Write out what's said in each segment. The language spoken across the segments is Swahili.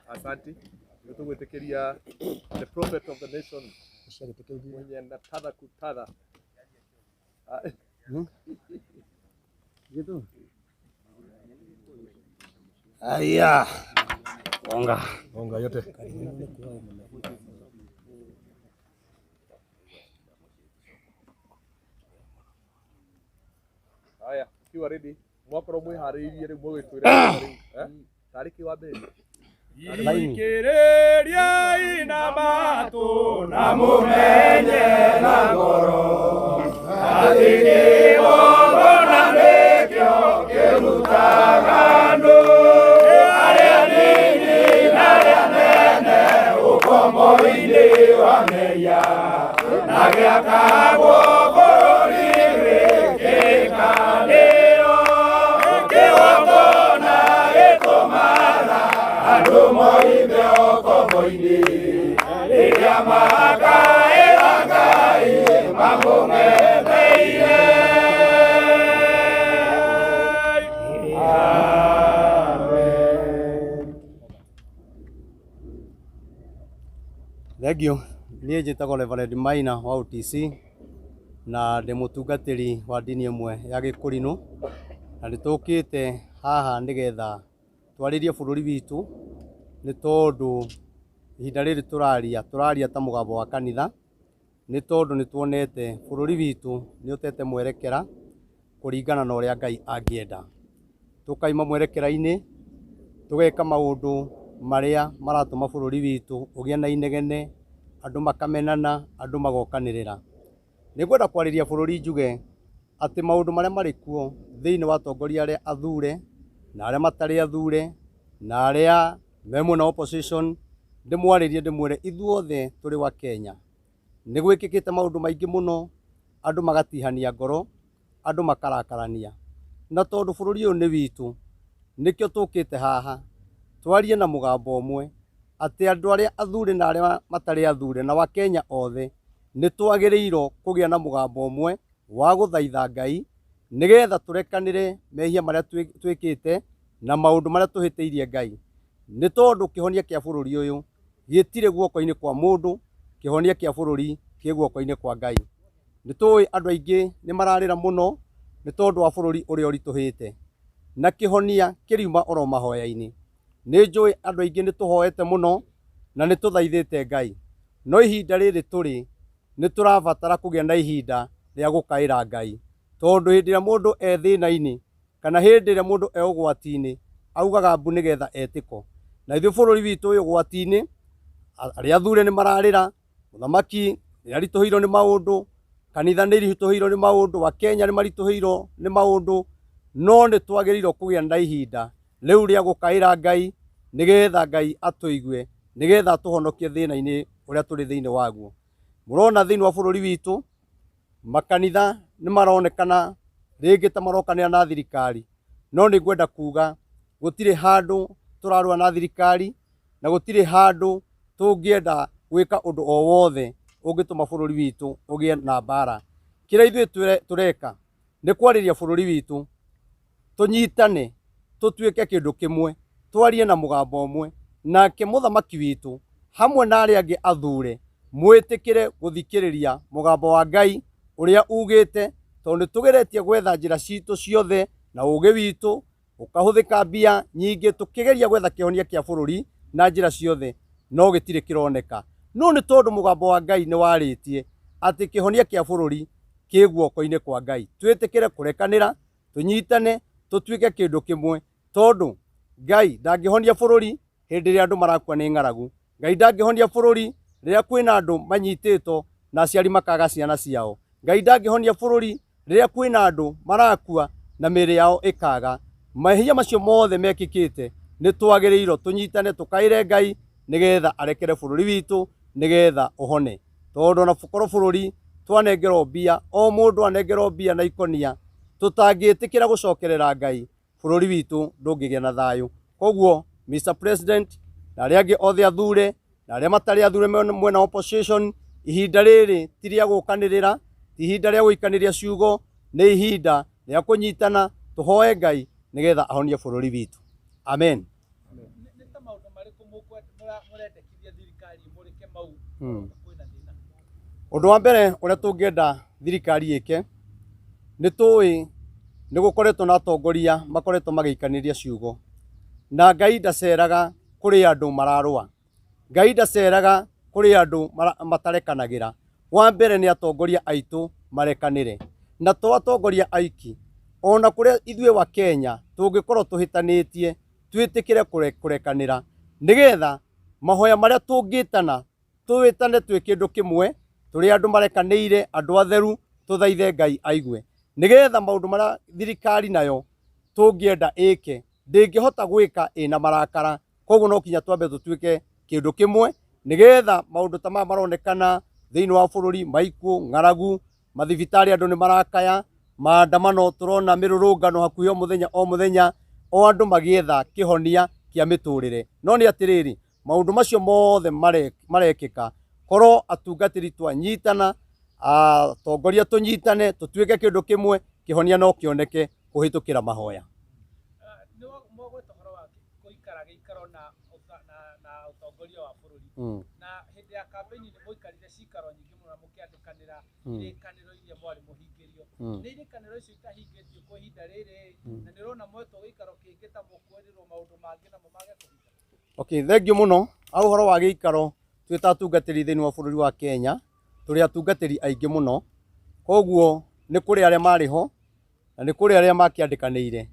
Asante. Tugutekeria the prophet of the nation. Mwenye natadha kutadha. Gitu. Aya. Onga yote. Aya, kiwa ready. Mwakoro mwihariirie riu mwigitwira tariki wa mbere. Ikireria ina matu na mumenye na ngoro atiki wongona nikyo kirutaga andu aria nini na aria nene ukomoi-ini wa meya na giakagwo bururi gikikanio kiwongona gitumara andu moibe ukomoi-ini riria makaira Ngai mamung'etheire. Thengio, niĩ njĩtagwo Reverend Maina wa OTC na ndĩ mũtungatĩri wa ndini ĩmwe ya Gĩkũrinũ, na nĩtũkĩte haha nĩgetha twarĩrie bũrũri witũ nĩ tondũ ihinda rĩrĩ tũraria ta mũgambo wa kanitha, nĩ tondũ nĩtuonete bũrũri witũ nĩ ũtete mwerekera kũringana na ũrĩa Ngai angĩenda. Tũkaima mwerekera-inĩ tũgeka maũndũ marĩa maratũma bũrũri witũ ũgĩe na inegene, andũ makamenana, andũ magokanĩrĩra. Nĩngwenda kwarĩria bũrũri njuge atĩ maũndũ marĩa marĩ kuo thĩinĩ wa atongoria arĩa athure na arĩa matarĩ athure na arĩa me mwena wa opposition, ndĩmwarĩrie ndĩmwĩre ithuothe tũrĩ wa Kenya. Nĩ gwĩkĩkĩte maũndũ maingĩ mũno, andũ magatihania ngoro, andũ makarakarania. Na tondũ bũrũri ũyũ nĩ witũ, nĩkĩo tũkĩte haha twarie na mũgambo ũmwe atĩ andũ arĩa athure na arĩa matarĩ athure na wa Kenya othe nĩ twagĩrĩirwo kũgĩa na mũgambo ũmwe wa gũthaitha Ngai nĩgetha tũrekanĩre mehia marĩa twĩkĩte na maũndũ marĩa tũhĩtĩirie Ngai. Nĩ tondũ kĩhonia kĩa bũrũri ũyũ gĩtirĩ guoko-inĩ kwa mũndũ, kĩhonia kĩa bũrũri kĩ guoko-inĩ kwa Ngai. Nĩtũĩ andũ aingĩ nĩ mararĩra mũno nĩ tondũ wa bũrũri ũrĩa ũritũhĩte, na kĩhonia kĩriuma oro mahoya-inĩ. Nĩ njũĩ andũ aingĩ nĩ tũhoete mũno na nĩ tũthaithĩte Ngai, no ihinda rĩrĩ tũrĩ nĩ tũrabatara kũgĩa na ihinda rĩa gũkaĩra Ngai, tondũ hĩndĩ ĩrĩa mũndũ e thĩna-inĩ kana hĩndĩ ĩrĩa mũndũ e ũgwati-inĩ augaga mbu nĩgetha etĩko. Na ithuĩ bũrũri witũ ũyũ ũgwati-inĩ, arĩa athure nĩ mararĩra, mũthamaki nĩ aritũhĩirwo nĩ maũndũ, kanitha nĩ iritũhĩirwo nĩ maũndũ, wa Kenya nĩ maritũhĩirwo nĩ maũndũ, no nĩ twagĩrĩirwo kũgĩa na ihinda rĩu rĩa gũkaĩra Ngai nĩgetha Ngai atũigue, nĩgetha atũhonokie thĩna-inĩ ũrĩa tũrĩ thĩinĩ waguo. Mũrona thĩinĩ wa bũrũri witũ makanitha nĩ maronekana rĩngĩ ta marokanĩra na thirikari, no nĩ ngwenda kuga gũtirĩ handũ tũrarũa na thirikari na gũtirĩ handũ tũngĩenda gwĩka ũndũ o wothe ũngĩtũma bũrũri witũ ũgĩe na mbara. Kĩrĩa ithuĩ tũreka nĩ kwarĩria bũrũri witũ tũnyitane, tũtuĩke kĩndũ kĩmwe, twarie na mũgambo ũmwe, nake mũthamaki witũ hamwe na arĩa angĩ athure mwĩtĩkĩre gũthikĩrĩria mũgambo wa Ngai ũrĩa ugĩte, tondũ nĩtũgeretie gwetha njĩra citũ ciothe na ũgĩ witũ ũkahũthĩka mbia nyingĩ tũkĩgeria gwetha kĩhonia kĩa bũrũri na njĩra ciothe, no gĩtirĩ kĩroneka. No nĩ tondũ mũgambo wa Ngai nĩ warĩtie atĩ kĩhonia kĩa bũrũri kĩ guoko-inĩ kwa Ngai, twĩtĩkĩre kũrekanĩra, tũnyitane, tũtuĩke kĩndũ kĩmwe, tondũ Ngai ndangĩhonia bũrũri hĩndĩ ĩrĩa andũ marakua nĩ ng'aragu. Ngai ndangĩhonia bũrũri rĩrĩa kwĩna andũ manyitĩtwo na aciari makaga ciana ciao. Ngai ndangĩhonia bũrũri rĩrĩa kwĩna andũ marakua na mĩĩrĩ yao ĩkaga. Mahia macio mothe mekĩkĩte nĩ twagĩrĩirwo tũnyitane tũkaĩre Ngai nĩgetha arekere bũrũri witũ nĩgetha ũhone. Tondũ ona korwo bũrũri twanengerwo mbia, o mũndũ anengerwo mbia na ikonia, tũtangĩtĩkĩra gũcokerera Ngai, bũrũri witũ ndũngĩgĩa na thayũ. Koguo Mr President na arĩa angĩ othe athure na arĩa matarĩ athure mwena opposition, ihinda rĩrĩ ti rĩa gũkanĩrĩra, ti ihinda rĩa gũikanĩria ciugo, nĩ ihinda rĩa kũnyitana tũhoe Ngai nĩgetha ahonie bũrũri witũ. Amen. murendekithia thirikari murike mau kwina thina. Undu wa mbere uria tungienda thirikari ike ni tui ni gukoretwo na atongoria makoretwo magiikaniria ciugo na Ngai ndaceraga kuri andu mararua. Ngai ndaceraga kuri andu matarekanagira. Wa mbere ni atongoria aitu marekanire na to atongoria aiki ona kuria ithue wa Kenya tungikorwo tuhitanitie twitikire kurekanira nigetha mahoya maria tungitana tuwitane twi kindu kimwe turi andu marekanire andu atheru tuthaithe Ngai aigue nigetha maundu maria thirikari nayo tungienda ike ndingihota gwika ina marakara. Koguo no kinya twambe tutwike kindu kimwe nigetha maundu ta maronekana thiini wa bururi maiku ng'aragu mathibitari andu ni marakaya maandamano turona mirurungano hakuhi o muthenya o andu magietha kihonia kia miturire. No ni atiriri maundu macio mothe marekika korwo atungatiri twanyitana atongoria tunyitane tutwike kindu kimwe kihonia no kioneke kuhitukira mahoya. Na utongoria wa bururi na hindi ya kampeni ni muikarire cikaro nyingi muno mukiandikanira irikaniro iria mwari muhingirio ni irikaniro icio itahingitio kwa ihinda riri na nirona mwetwo gikaro kingi ta mukwerirwo maundu mangi na mumage kuhinga. Okay, thank you muno. Au horo wa gikaro twita atungatiri thiini wa bururi wa Kenya turi atungatiri aingi muno. Koguo ni kuri aria mariho na ni kuri aria makiandikaniire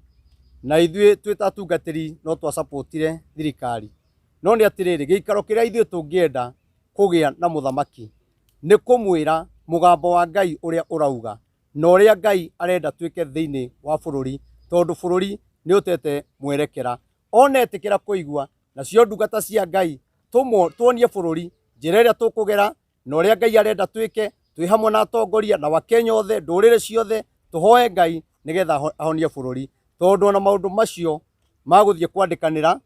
na ithue twita atungatiri no twa supportire thirikari. No ni atiriri gikaro kiria ithue tungienda kugia na muthamaki ni kumwira mugambo wa Ngai uria urauga na uria Ngai arenda twike thiini wa bururi tondu bururi ni utete mwerekera onetikira kuigua na cio ndungata cia Ngai tuonie bururi njira iria tukugera na uria Ngai arenda twike twi hamwe na atongoria na Wakenya othe ndurire ciothe tuhoe Ngai nigetha ahonie bururi tondu na maundu macio maguthie kwandikanira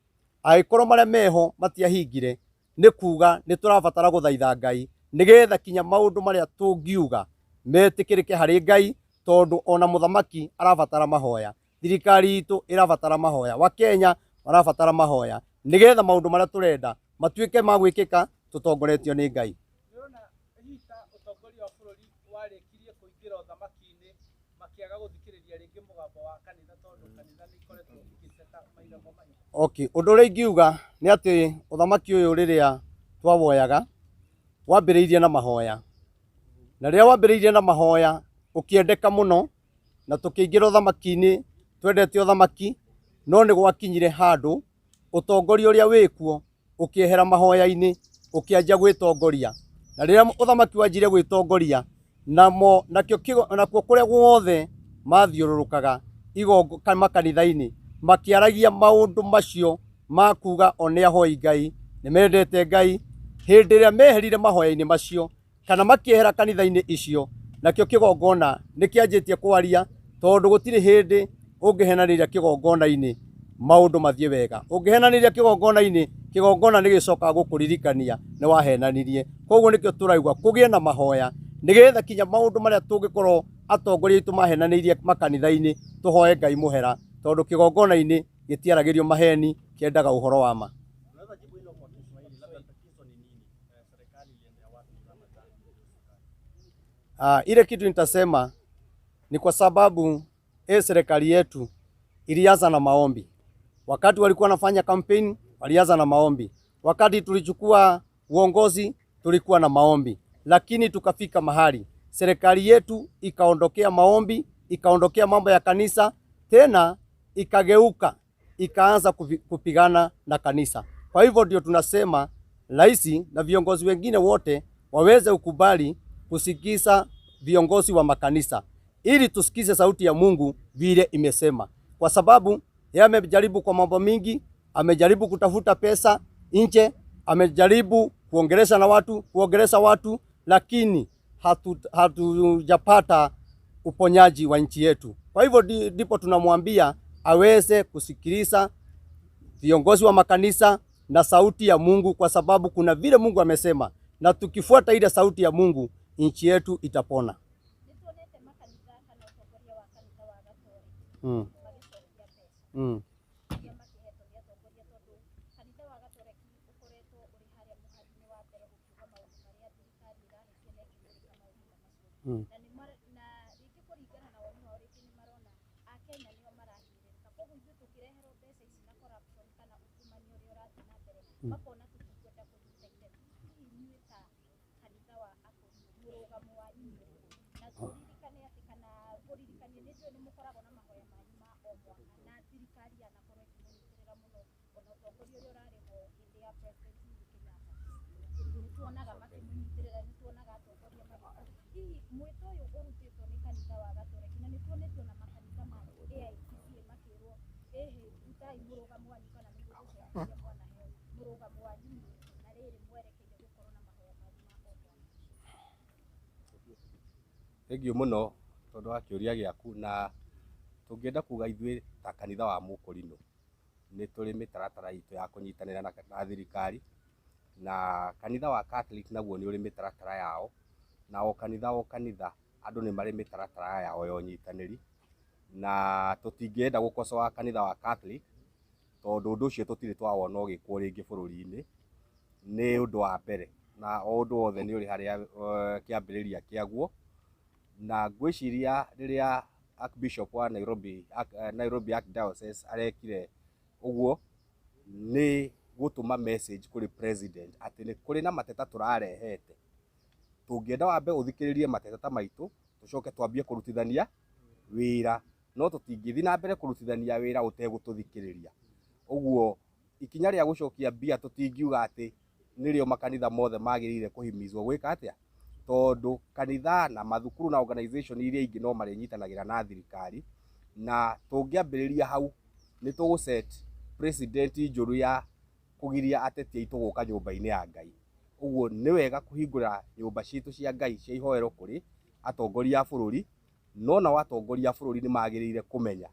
aikorwo maria meho matiahingire ni kuga ni turabatara guthaitha Ngai nigetha kinya maundu maria tungiuga metikirike hari Ngai tondu ona muthamaki arabatara mahoya thirikari itu irabatara mahoya Wakenya marabatara mahoya nigetha maundu maria turenda matwike magwikika tutongoretio ni Ngai. Nirona hita utongoria wa bururi warikirie kuingira uthamaki-ini makiaga guthikiriria ringi mugambo wa kanitha tondu kanitha ni ikoretwo ikiseta maira momanyo. Okay, undu uria ingiuga ni ati uthamaki uyu riria twawoyaga wambiriirie na mahoya na riria wambiriirie na mahoya ukiendeka muno na tukiingira uthamaki-ini twendete uthamaki no ni gwakinyire handu utongoria uria wikuo ukiehera mahoya-ini ukianja gwitongoria na riria uthamaki wanjire gwitongoria nakio kuria guothe mathiururukaga igongo makanitha-ini makiaragia maundu macio makuga one ahoi Ngai ni mendete Ngai hindi iria meherire mahoya-ini macio kana makiehera kanitha-ini icio nakio kigongona nikianjitie kwaria tondu gutiri hindi ungihenaniria kigongona-ini maundu mathie wega ungihenaniria kigongona-ini kigongona nigicoka gukuririkania ni wahenanirie. Koguo nikio turaigwa kugie na mahoya nigetha kinya maundu maria tungikorwo atongoria itu mahenanirie makanitha-ini tuhoe Ngai muhera tondu kigongona-ini gitiaragirio maheni kiendaga uhoro wa ma. Ile kitu nitasema ni kwa sababu serikali yetu ilianza na maombi. Wakati walikuwa wanafanya campaign walianza na maombi. Wakati tulichukua uongozi tulikuwa na maombi. Lakini tukafika mahali serikali yetu ikaondokea maombi, ikaondokea mambo ya kanisa, tena ikageuka ikaanza kupigana na kanisa. Kwa hivyo ndio tunasema rais na viongozi wengine wote waweze ukubali kusikiza viongozi wa makanisa ili tusikize sauti ya Mungu vile imesema, kwa sababu yeye amejaribu kwa mambo mingi, amejaribu kutafuta pesa nje, amejaribu kuongelesha watu lakini hatujapata uponyaji wa nchi yetu. Kwa hivyo ndipo tunamwambia aweze kusikiliza viongozi wa makanisa na sauti ya Mungu, kwa sababu kuna vile Mungu amesema na tukifuata ile sauti ya Mungu nchi yetu itapona. na rĩngĩ kũringana na woni wao rĩngĩ nĩ marona Akenya nĩo marahĩrĩrĩka koguo ithuĩ tũkĩreherwo mbeca ici na corruption kana ungumania ũrĩa ũrathiĩ na mbere makona tũtikwenda kũnyita itemi. Hihi inyuĩ ta kanitha wa Akũrinũ mũrũgamo wanyu na tũririkane atĩ kana kũririkania nĩ njũĩ nĩ mũkoragwo na mahoya manyu ma o mwaka na thirikari yanakorwo ĩkĩmũnyitĩrĩra mũno ona ũtongoria ũrĩa ũrarĩho hĩndĩ ya President Uhuru Kenyatta nĩtuonaga makĩmũnyitĩrĩra, nĩtuonaga atongoria magĩka. Hihi mwĩto ũyũ ũrutĩtwo nĩ kanitha wa Gatoreki na nĩtuonetio na makanitha ma AIPCA makĩrwo ĩhĩ rutai mũrũgamo wanyu kana nĩguo gũcenjia mwanaheo mũrũgamo wanyu na rĩrĩ mwerekeire gũkorwo na mahoya manyu ma o mwaka. Thengio mũno tondũ wa kĩũria gĩaku, na tũngĩenda kuga ithuĩ ta kanitha wa Mũkũrinũ nĩ tũrĩ mĩtaratara itũ ya kũnyitanĩra na thirikari, na kanitha wa Catholic naguo nĩ ũrĩ mĩtaratara yao, na o kanitha andũ nĩ marĩ mĩtaratara yao ya ũnyitanĩri, na tũtingĩenda gũkosoa kanitha wa Catholic tondũ ũndũ ũcio tũtirĩ twawona ũgĩkwo rĩngĩ bũrũri-inĩ nĩ ũndũ wa mbere, na o ũndũ wothe nĩ ũrĩ harĩa kĩambĩrĩria kĩaguo. Na ngwĩciria rĩrĩa Archbishop wa Nairobi Archdiocese arekire ũguo nĩ gũtũma message kũrĩ president atĩ nĩ kũrĩ na mateta tũrarehete, tũngĩenda wambe ũthikĩrĩrie mateta ta maitũ tũcoke twambie kũrutithania wĩra, no tũtingĩthiĩ na mbere kũrutithania wĩra ũtegũtũthikĩrĩria. Ũguo ikinya rĩa gũcokia mbia tũtingiuga atĩ nĩrĩo makanitha mothe magĩrĩire kũhimizwo gwĩka atĩa, tondũ kanitha na mathukuru na organization iria ingĩ no marĩnyitanagĩra na thirikari, na tũngĩambĩrĩria hau nĩ tũgũset president njũru ya kũgiria ateti aitũ gũka nyũmba-inĩ ya Ngai. Ũguo nĩ wega kũhingũra nyũmba citũ cia Ngai cia ihoero kũrĩ atongoria a bũrũri, no nao atongoria a bũrũri nĩ magĩrĩire kũmenya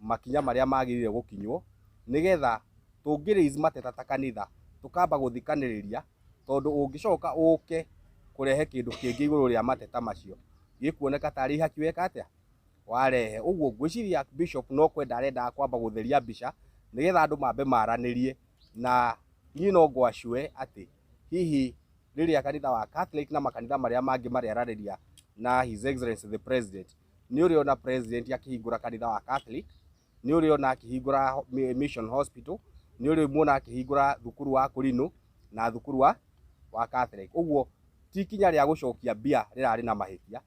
makinya marĩa magĩrĩire gũkinywo, nĩgetha tũngĩ-raise mateta ta kanitha tũkamba gũthikanĩrĩria, tondũ ũngĩcoka ũke kũrehe kĩndũ kĩngĩ igũrũ rĩa mateta macio gĩkuoneka tarĩ ihaki weka atĩa warehe. Ũguo ngwĩciria Bishop no kwenda arendaga kwamba gũtheria mbica nĩgetha andũ mambe maranĩrie, na niĩ no ngwacue atĩ hihi rĩrĩa kanitha wa Catholic na makanitha marĩa mangĩ marĩaranĩria na His Excellency the President, nĩ ũrĩ ona President akĩhingũra kanitha wa Catholic, nĩ ũrĩ ona akĩhingũra Mission Hospital, nĩ ũrĩ muona akĩhingũra thukuru wa Akũrinũ na thukuru wa Catholic. Ũguo ti ikinya rĩa gũcokia mbia rĩrarĩ na mahĩtia,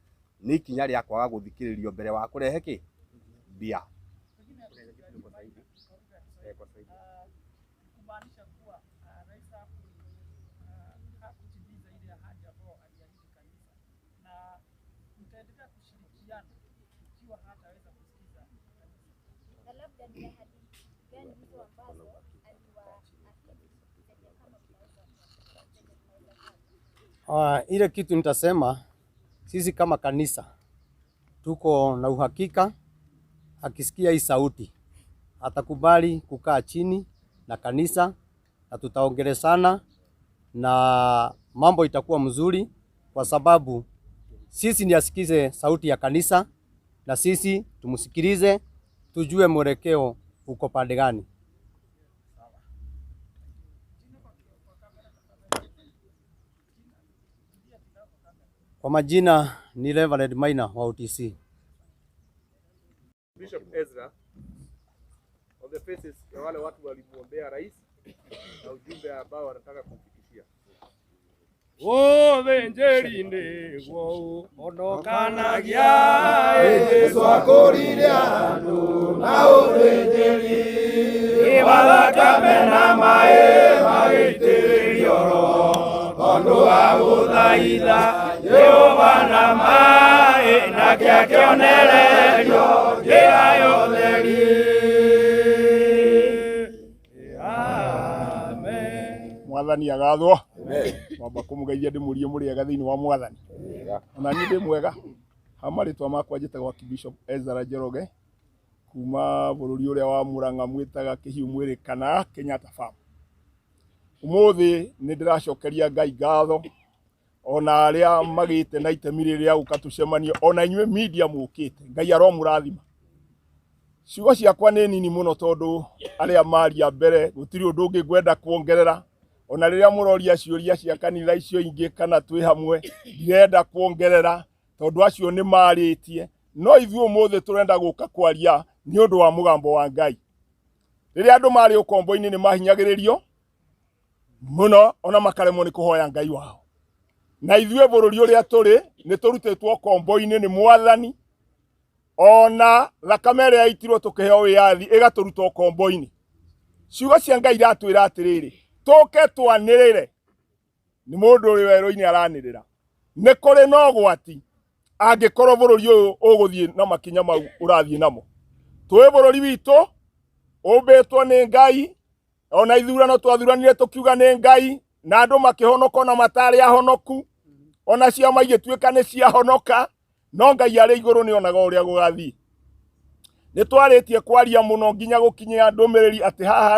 nĩ ikinya rĩa kwaga gũthikĩrĩrio mbere wa kũrehe kĩ mbia. Kumaanisha kuwa rais hakutimiza ile ahadi ambayo aliahidi kanisa, na mtaendelea kushirikiana ikiwa hataweza kusikiza kanisa. Na labda ni ahadi gani hizo ambazo aliwaahidi kama tunaweza ile kitu nitasema, sisi kama kanisa tuko na uhakika akisikia hii sauti atakubali kukaa chini na kanisa na tutaongeleshana na mambo itakuwa mzuri, kwa sababu sisi ni asikize sauti ya kanisa na sisi tumusikilize, tujue mwelekeo uko pande gani. Kwa majina ni Reverend Maina wa UTC. Bishop Ezra, on the faces ya wale watu walimuombea rais na ujumbe ambao wanataka kumfikishia. Ũthĩnjĩri-nĩ guo ondokanagia Jesũ akũrire andũ na ũthĩnjĩri thakame na maĩ magĩitĩrĩrio ro tondũ wa gũthaitha Jehova na maĩ nake akĩonererio njĩra ya ũtheri. Mwathani agathwo. Mwamba kũmũgeithia ndĩmũrie mũrĩega thĩinĩ wa Mwathani. Na niĩ ndĩ mwega. Hamarĩtwa makwa njĩtagwo Archbishop Ezra Njoroge kuma bũrũri ũrĩa wa Mũrang'a mwĩtaga Kĩhiũ Mwĩrĩ kana Kenyatta Farm. Ũmũthĩ nĩ ndĩracokeria Ngai ngatho ona arĩa magĩte na itemi rĩrĩa gũka tũcemanie, ona inyuĩ media mũkĩte. Ngai aromũrathima. Ciugo ciakwa nĩ nini mũno tondũ arĩa maria mbere gũtirĩ ũndũ ũngĩ ngwenda kuongerera. Ona rĩrĩa mũroria ciũria cia kanitha icio ingĩ kana twĩ hamwe, ndirenda kuongerera tondu acio ni maritie no ithuĩ ũmũthĩ tũrenda gũka kwaria nĩ ũndũ wa mũgambo wa Ngai. Rĩrĩa andũ marĩ ũkombo-inĩ nĩ mahinyagĩrĩrio mũno ona makaremwo nĩ kũhoya Ngai wao. Na ithuĩ bũrũri ũrĩa tũrĩ nĩ tũrutĩtwo ũkombo-inĩ nĩ Mwathani, ona thakame ĩrĩa yaitirwo tũkĩheo wĩyathi ĩgatũruta ũkombo-inĩ. Ciugo cia Ngai iratwĩra atĩrĩrĩ, tũke twanĩrĩre. Nĩ mũndũ ũrĩ werũ-inĩ aranĩrĩra. Nĩ kũrĩ na ũgwati angĩkorwo bũrũri ũyũ ũgũthiĩ na makinya mau ũrathiĩ namo. Tũĩ bũrũri witũ ũmbĩtwo nĩ Ngai, ona ithurano twathuranire tũkiuga nĩ Ngai, na andũ makĩhonoka na matarĩ ahonoku, ona ciama igĩtuĩka nĩ ciahonoka, no Ngai arĩ igũrũ nĩ onaga ũrĩa gũgathiĩ. Nĩ twarĩtie kwaria mũno nginya gũkinyia ndũmĩrĩri atĩ haha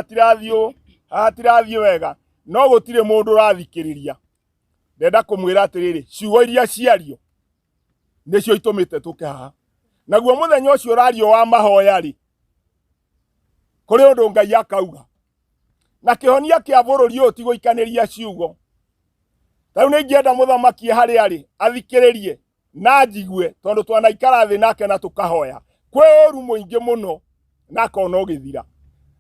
hatirathiĩ wega, no gũtirĩ mũndũ ũrathikĩrĩria. Ndenda kũmwĩra atĩrĩrĩ, ciugo iria ciario nĩcio itũmĩte tũke haha. Naguo mũthenya ũcio ũrario wa mahoya-rĩ, kũrĩ ũndũ Ngai akauga. Na kĩhonia kĩa bũrũri ũyũ ti gũikanĩria ciugo. Rĩu nĩ ingĩenda mũthamaki harĩa arĩ athikĩrĩrie na njigue, tondũ twanaikara thĩ nake na tũkahoya. Kwĩ ũru mũingĩ mũno na akona ũgĩthira.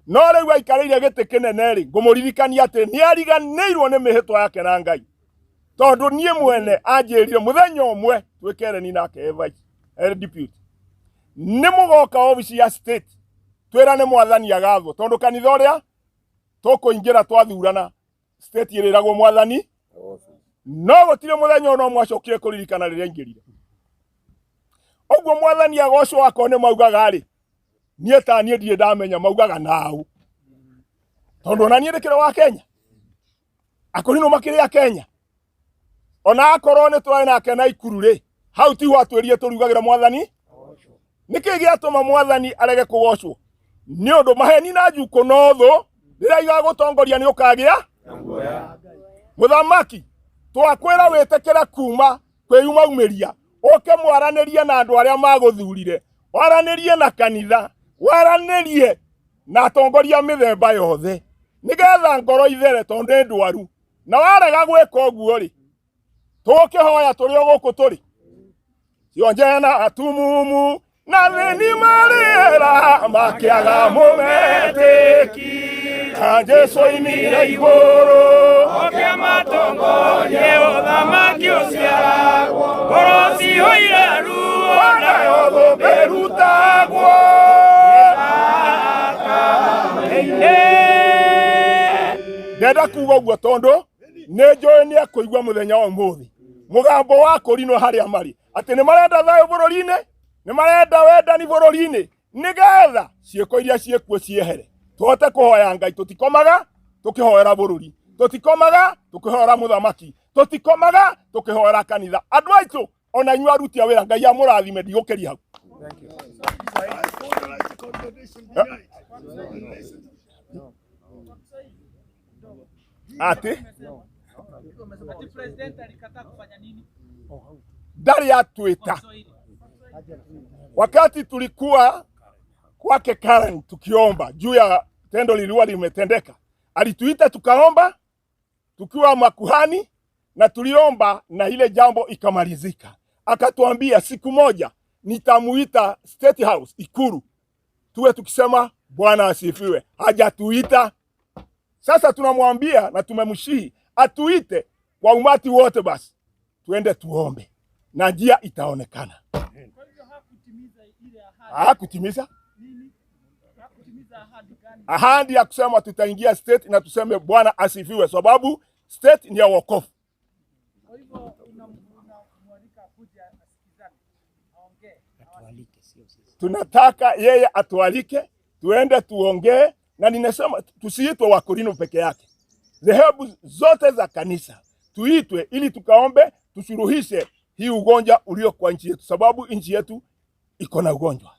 No rĩu aikarĩire gĩtĩ kĩnene-rĩ, ngũmũririkania atĩ nĩ ariganĩirwo nĩ mĩhĩtwa yake na Ngai. Tondũ niĩ mwene anjĩrire mũthenya ũmwe twĩkereni nake deputy. Nĩ mũgoka obici ya state twĩrane Mwathani agathwo, tondũ kanitha ũrĩa tũkũingĩra twathurana state ĩrĩragwo Mwathani. No gũtirĩ mũthenya ona mwacokire kũririkana rĩrĩa aingĩrire. Ũguo Mwathani agocwo akone maugaga-rĩ, niĩ ta niĩ ndirĩ ndamenya maugaga naũ. Tondũ ona niĩ ndĩkĩrĩ wa Kenya. Akorinwo makĩrĩ a Kenya. Ona akorwo nĩ tũrĩ nake na ikuru-rĩ, hau tiho atwĩrire tũrugagĩra Mwathani. Nĩkĩ gĩatũma Mwathani arege kũgocwo? Nĩ ũndũ maheni na njuko no thũ rĩrĩa igagũtongoria nĩ ũkagĩa mũthamaki. Twakwĩra wĩtĩkĩre kuma kwĩyumaumĩria, ũke mwaranĩrie na andũ arĩa magũthurire, waranĩrie na kanitha, waranĩrie na atongoria mĩthemba yothe, nĩgetha ngoro ithere tondũ nĩ ndwaru. Na warega gwĩka ũguo-rĩ, tũkĩhoya tũrĩ o gũkũ tũrĩ. Cionjena atumumu na thĩni marĩra makĩaga mũmetĩki, na Jesũ oimire igũrũ oke matongorie ũthamaki ũciaragwo, ngoro cihũire ruo nayo thũmbĩ ĩrutagwo. Ndenda kuuga ũguo tondũ nĩ njũĩ nĩ ekũigua mũthenya wa ũmũthĩ mũgambo wa kũrinwo harĩa marĩ, atĩ nĩ marenda thayũ bũrũri-inĩ, nĩ marenda wendani bũrũri-inĩ, nĩgetha ciĩko iria ciĩkuo ciehere. Tũhote kũhoya Ngai, tũtikomaga tũkĩhoera bũrũri, tũtikomaga tũkĩhoera mũthamaki, tũtikomaga tũkĩhoera kanitha. Andũ aitũ ona inyuĩ aruti a wĩra, Ngai amũrathime, ndigũkĩria hau. Ati president alikataa kufanya nini? Ndari atuita. Wakati tulikuwa kwake Karen tukiomba juu ya tendo lilikuwa limetendeka, alituita tukaomba tukiwa makuhani na tuliomba na ile jambo ikamalizika. Akatuambia siku moja nitamuita State House Ikuru tuwe tukisema Bwana asifiwe. Hajatuita. Sasa tunamwambia na tumemshihi atuite kwa umati wote, basi tuende tuombe na njia itaonekana. Kwa hivyo hakutimiza ile ahadi. Hakutimiza? Nini? Hakutimiza ahadi gani? Ahadi ya kusema tutaingia state na tuseme Bwana asifiwe, sababu state ni ya wokovu. Kwa hivyo unamwalika kuja asikizane, aongee, atualike, sio sisi. Tunataka yeye atualike, tuende tuongee, na ninasema tusiitwe Wakorino peke yake. Dhehebu zote za kanisa tuitwe ili tukaombe tusuluhishe hii ugonjwa ulio kwa nchi yetu, sababu nchi yetu iko na ugonjwa.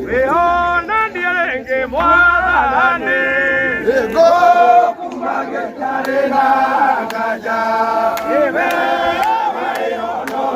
Weona ndiye Mwathani ego kumage kare na gaja ebe weona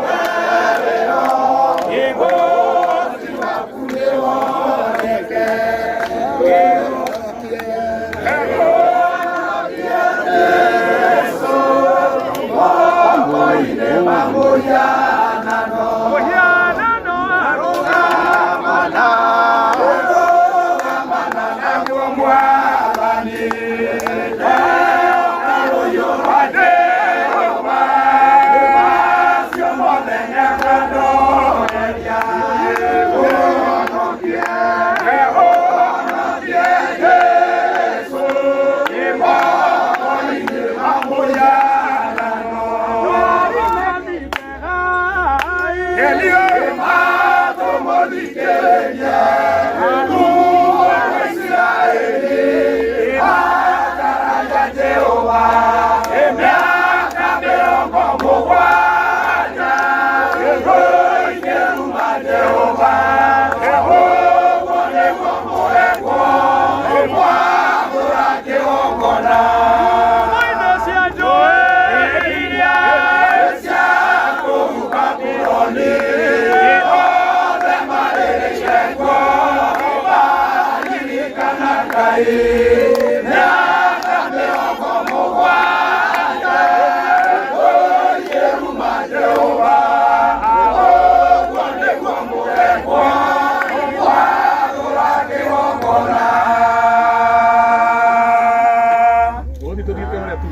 tu.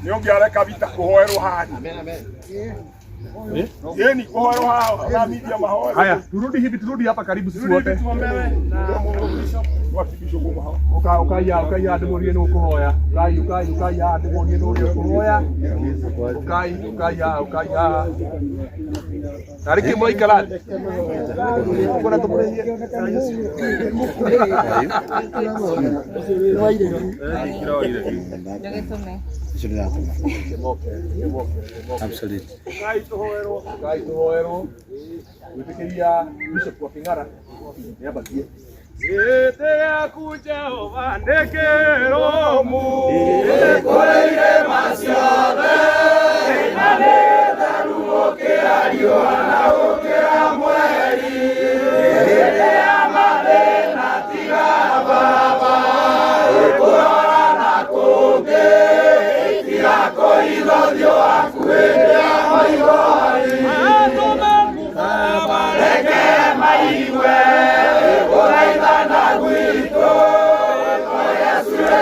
Nĩ ũngĩareka vita kũhoerwo hadi. Yeni kuhoerwo hao na media mahoya. Haya, turudi hapa karibu sisi wote. Ukaya ndimorie no kuhoya. Ukaya ndimorie no kuhoya. Ukaya. Tariki moikala. Kuna tumurehie. Absolutely. Gai tuhoerwo. Witikiria Bishop wa King'ara. Niabakie. Ete ku Jehova ndekero mu. Koreire maciothe. Nane taruo kĩario na ũkĩra mweri. Ete amare na tiga baba. Kurora na kũngĩ. Tiga kũithothio akuĩrĩa maigori. Bareke maigwe.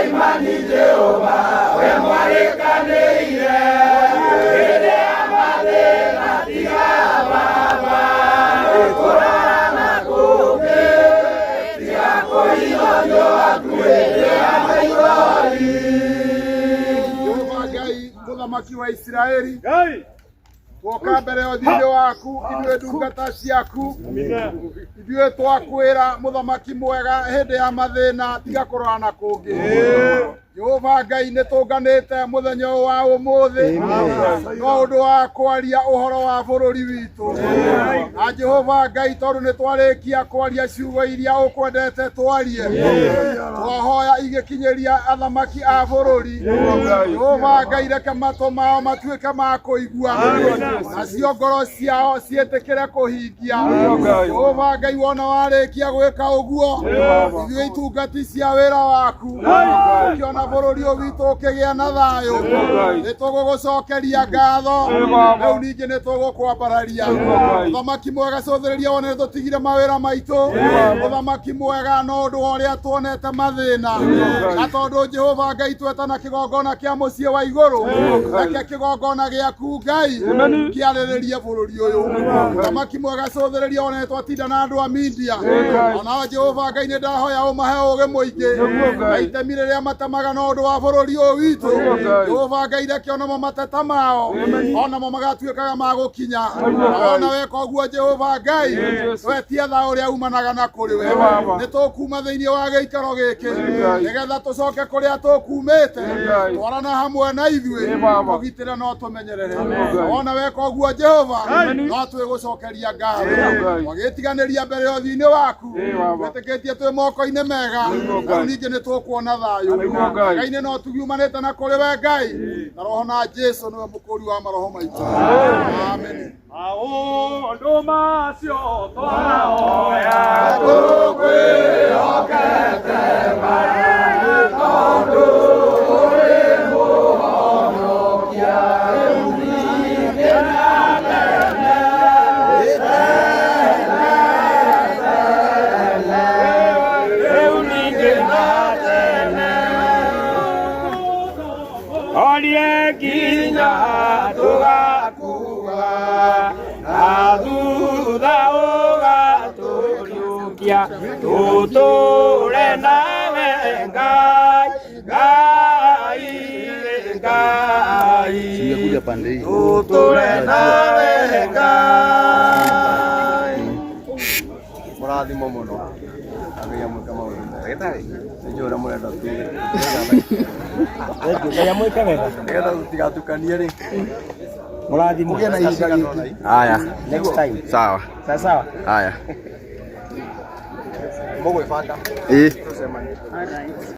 Imani Jehova, we mwarikanĩire hĩndĩ ya mathĩna tiga baba kurora na kũngĩ tiga kũithothio akuĩrĩa maigori. Jehova Ngai mũthamaki wa Isiraeli, twoka mbere ya ũthiũ waku ithuĩ ndungata ciaku, ithuĩ twakwĩra mũthamaki mwega hĩndĩ ya mathĩna tiga kũrora na kũngĩ. Jehova Ngai nĩ tũnganĩte mũthenya wa ũmũthĩ no ũndũ wa kwaria ũhoro wa bũrũri witũ. Na Jehova Ngai tondũ nĩ twarĩkia kwaria ciugo iria ũkwendete twarie, twahoya igĩkinyĩria athamaki a bũrũri. Jehova Ngai reke matũ mao matuĩke ma kũigua, nacio ngoro ciao ciĩtĩkĩre kũhingia. Jehova Ngai wona warĩkia gwĩka ũguo, ithuĩ itungati cia wĩra waku ũkĩona bũrũri ũyũ witũ ũkĩgĩa na thayũ, nĩ tũgũgũcokeria ngatho, rĩu ningĩ nĩ tũgũkwambararia. Mũthamaki mwega cũthĩrĩria wone nĩ tũtigire mawĩra maitũ, mũthamaki mwega no ũndũ wa ũrĩa tuonete mathĩna, na tondũ Jehova Ngai twetana kĩgongona kĩa mũciĩ wa igũrũ, reke kĩgongona gĩaku Ngai kĩarĩrĩrie bũrũri ũyũ. Mũthamaki mwega cũthĩrĩria wone nĩ twatinda na andũ a media, ona Jehova Ngai nĩ ndahoya ũmahe ũũgĩ mũingĩ na itemi rĩrĩa matemaga no ũndũ wa bũrũri ũyũ witũ. Jehova Ngai reke onamo mateta mao onamo magatuĩkaga ma gũkinya, ona weka ũguo Jehova Ngai wetie thayũ ũrĩa umanaga na kũrĩ we. Nĩ tũkuma thĩinĩ wa gĩikaro gĩkĩ nĩgetha tũcoke kũrĩa tũkumĩte, twarana hamwe na ithuĩ tũgitĩre no tũmenyerere. Ona weka ũguo Jehova no twĩgũcokeria ngatho, twagĩtiganĩria mbere ya ũthiũ-inĩ waku, twĩtĩkĩtie twĩ moko-inĩ mega, rĩu ningĩ nĩ tũkuona thayũ. Ngai-inĩ no tugiumanĩte na kũrĩ we Ngai, na roho na Jesũ nĩwe mũkũri wa maroho maitũ. Amen. Maũndũ macio twahoya tũkwĩhokete marĩ tondũ ũrĩ mũhonokia. Rĩu ningĩ na tene rĩu ningĩ na tene orie nginya tũgakuga na thutha ũgatũriũkia tũtũre nawe Ngai, Ngai, Ngai, tũtũre nawe Ngai. Mũrathimo mũno Ngai amwĩke maũndũ mega. Nĩ ũrĩa mũrenda tuge Ngai amwĩke wega nĩgetha tũtigatukanie rĩ. Mũrathimo mũgĩe na ihinda rĩngĩ. Haya, next time. Sawa sawa. Haya mũgwĩbanga. Ĩĩ. All right.